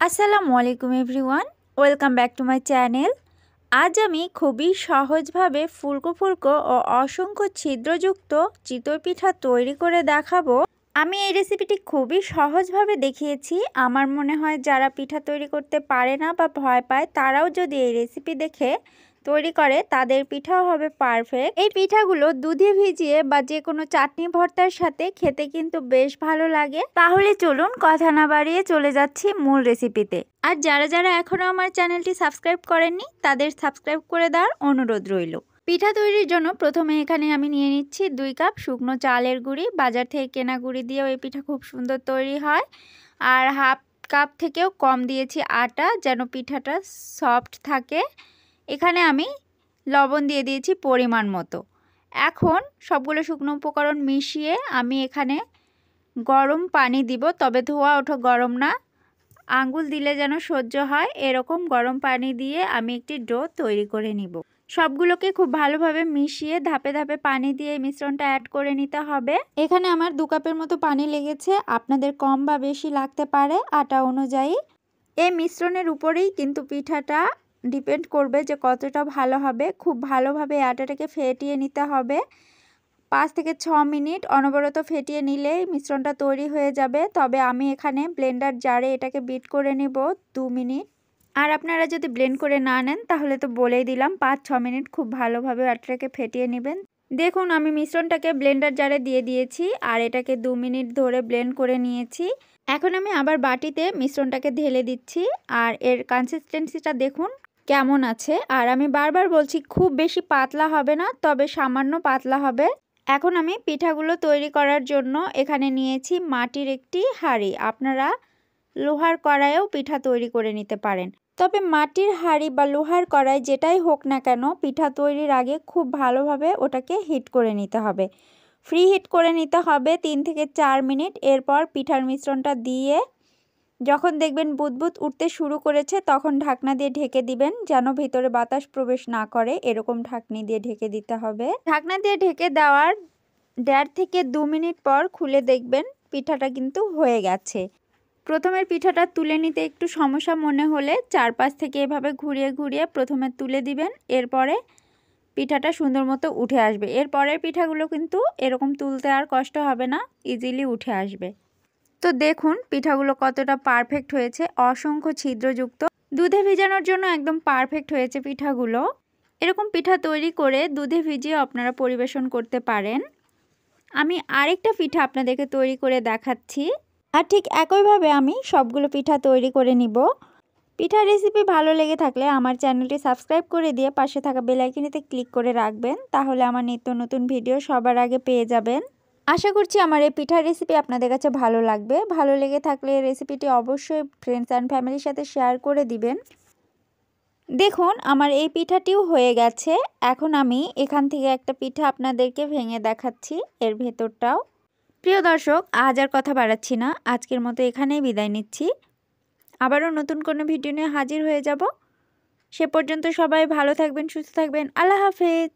আসসালামু আলাইকুম everyone, welcome back to my channel. আজ আমি খুবই সহজভাবে ফুলকো ফুলকো ও অসংখ্য ছিদ্রযুক্ত চিতই পিঠা তৈরি করে দেখাবো। আমি এই রেসিপিটি খুবই সহজভাবে দেখিয়েছি। আমার মনে হয় যারা পিঠা তৈরি করতে পারে না বা ভয় পায় তারাও যদি এই রেসিপি দেখে তৈরি করে তাদের পিঠাও হবে পারফেক্ট। এই পিঠাগুলো দুধে ভিজিয়ে বা যে কোনো চাটনি ভর্তার সাথে খেতে কিন্তু বেশ ভালো লাগে। তাহলে চলুন কথা না বাড়িয়ে চলে যাচ্ছি মূল রেসিপিতে। আর যারা যারা এখনও আমার চ্যানেলটি সাবস্ক্রাইব করেননি তাদের সাবস্ক্রাইব করে দেওয়ার অনুরোধ রইল। পিঠা তৈরির জন্য প্রথমে এখানে আমি নিয়ে নিচ্ছি 2 কাপ শুকনো চালের গুঁড়ি। বাজার থেকে কেনা গুঁড়ি দিয়েও এই পিঠা খুব সুন্দর তৈরি হয়। আর হাফ কাপ থেকেও কম দিয়েছি আটা, যেন পিঠাটা সফট থাকে। এখানে আমি লবণ দিয়ে দিয়েছি পরিমাণ মতো। এখন সবগুলো শুকনো উপকরণ মিশিয়ে আমি এখানে গরম পানি দিব, তবে ধোয়া ওঠা গরম না, আঙ্গুল দিলে যেন সহ্য হয় এরকম গরম পানি দিয়ে আমি একটি ডো তৈরি করে নিব। সবগুলোকে খুব ভালোভাবে মিশিয়ে ধাপে ধাপে পানি দিয়ে মিশ্রণটা অ্যাড করে নিতে হবে। এখানে আমার 2 কাপের মতো পানি লেগেছে, আপনাদের কম বা বেশি লাগতে পারে আটা অনুযায়ী। এই মিশ্রণের উপরেই কিন্তু পিঠাটা ডিপেন্ড করবে যে কতটা ভালো হবে। খুব ভালোভাবে আটাটাকে ফেটিয়ে নিতে হবে। 5 থেকে 6 মিনিট অনবরত ফেটিয়ে নিলেই মিশ্রণটা তৈরি হয়ে যাবে। তবে আমি এখানে ব্লেন্ডার জারে এটাকে বিট করে নেব 2 মিনিট। আর আপনারা যদি ব্লেন্ড করে না নেন তাহলে তো বলেই দিলাম 5-6 মিনিট খুব ভালোভাবে আটাটাকে ফেটিয়ে নেবেন। দেখুন আমি মিশ্রণটাকে ব্লেন্ডার জারে দিয়ে দিয়েছি আর এটাকে 2 মিনিট ধরে ব্লেন্ড করে নিয়েছি। এখন আমি আবার বাটিতে মিশ্রণটাকে ঢেলে দিচ্ছি আর এর কনসিস্টেন্সিটা দেখুন কেমন আছে। আর আমি বারবার বলছি খুব বেশি পাতলা হবে না, তবে সামান্য পাতলা হবে। এখন আমি পিঠাগুলো তৈরি করার জন্য এখানে নিয়েছি মাটির একটি হাঁড়ি। আপনারা লোহার কড়াইয়েও পিঠা তৈরি করে নিতে পারেন, তবে মাটির হাঁড়ি বা লোহার কড়াই যেটাই হোক না কেন পিঠা তৈরির আগে খুব ভালোভাবে ওটাকে হিট করে নিতে হবে। ফ্রি হিট করে নিতে হবে 3 থেকে 4 মিনিট। এরপর পিঠার মিশ্রণটা দিয়ে যখন দেখবেন বুদবুদ উঠতে শুরু করেছে তখন ঢাকনা দিয়ে ঢেকে দিবেন, যেন ভিতরে বাতাস প্রবেশ না করে। এরকম ঢাকনি দিয়ে ঢেকে দিতে হবে। ঢাকনা দিয়ে ঢেকে দেওয়ার 1.5 থেকে 2 মিনিট পর খুলে দেখবেন পিঠাটা কিন্তু হয়ে গেছে। প্রথমের পিঠাটা তুলে নিতে একটু সমস্যা মনে হলে চারপাশ থেকে এভাবে ঘুরিয়ে ঘুরিয়ে প্রথমে তুলে দিবেন, এরপরে পিঠাটা সুন্দর মতো উঠে আসবে। এরপরের পিঠাগুলো কিন্তু এরকম তুলতে আর কষ্ট হবে না, ইজিলি উঠে আসবে। তো দেখুন পিঠাগুলো কতটা পারফেক্ট হয়েছে, অসংখ্য ছিদ্রযুক্ত। দুধে ভিজানোর জন্য একদম পারফেক্ট হয়েছে পিঠাগুলো। এরকম পিঠা তৈরি করে দুধে ভিজিয়ে আপনারা পরিবেশন করতে পারেন। আমি আরেকটা পিঠা আপনাদেরকে তৈরি করে দেখাচ্ছি। আর ঠিক একইভাবে আমি সবগুলো পিঠা তৈরি করে নিব। পিঠার রেসিপি ভালো লেগে থাকলে আমার চ্যানেলটি সাবস্ক্রাইব করে দিয়ে পাশে থাকা বেল আইকনেতে ক্লিক করে রাখবেন, তাহলে আমার নিত্য নতুন ভিডিও সবার আগে পেয়ে যাবেন। আশা করছি আমার এই পিঠার রেসিপি আপনাদের কাছে ভালো লাগবে। ভালো লেগে থাকলে রেসিপিটি অবশ্যই ফ্রেন্ডস অ্যান্ড ফ্যামিলির সাথে শেয়ার করে দিবেন। দেখুন আমার এই পিঠাটিও হয়ে গেছে। এখন আমি এখান থেকে একটা পিঠা আপনাদেরকে ভেঙে দেখাচ্ছি, এর ভেতরটাও। প্রিয় দর্শক, আজ আর কথা বাড়াচ্ছি না, আজকের মতো এখানেই বিদায় নিচ্ছি। আবারও নতুন কোনো ভিডিও নিয়ে হাজির হয়ে যাব। সে পর্যন্ত সবাই ভালো থাকবেন, সুস্থ থাকবেন। আল্লাহ হাফেজ।